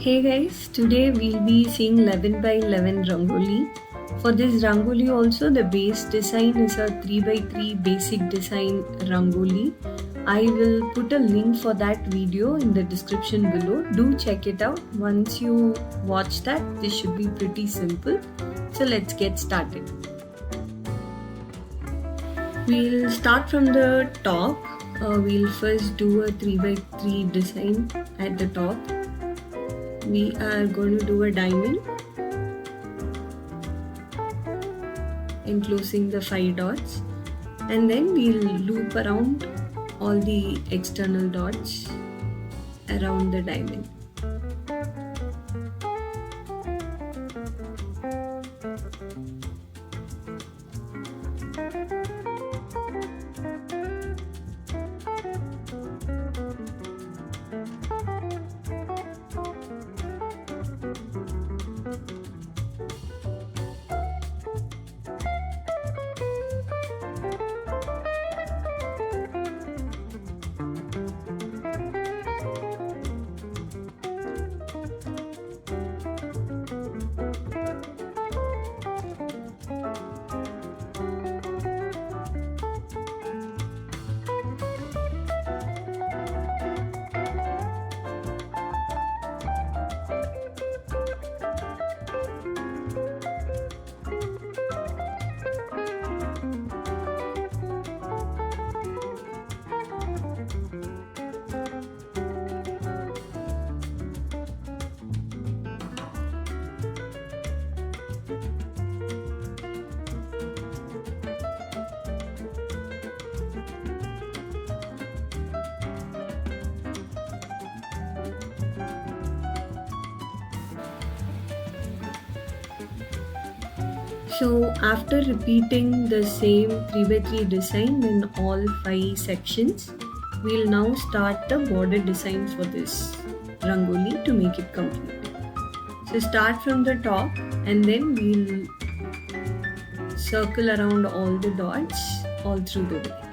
Hey guys, today we'll be seeing 11 by 11 Rangoli. For this Rangoli also the base design is a 3 by 3 basic design Rangoli. I will put a link for that video in the description below. Do check it out. Once you watch that, this should be pretty simple. So let's get started. We'll start from the top. We'll first do a 3 by 3 design at the top. We are going to do a diamond enclosing the 5 dots, and then we'll loop around all the external dots around the diamond. So after repeating the same 3 by 3 design in all 5 sections, we'll now start the border design for this Rangoli to make it complete. So start from the top and then we'll circle around all the dots all through the way.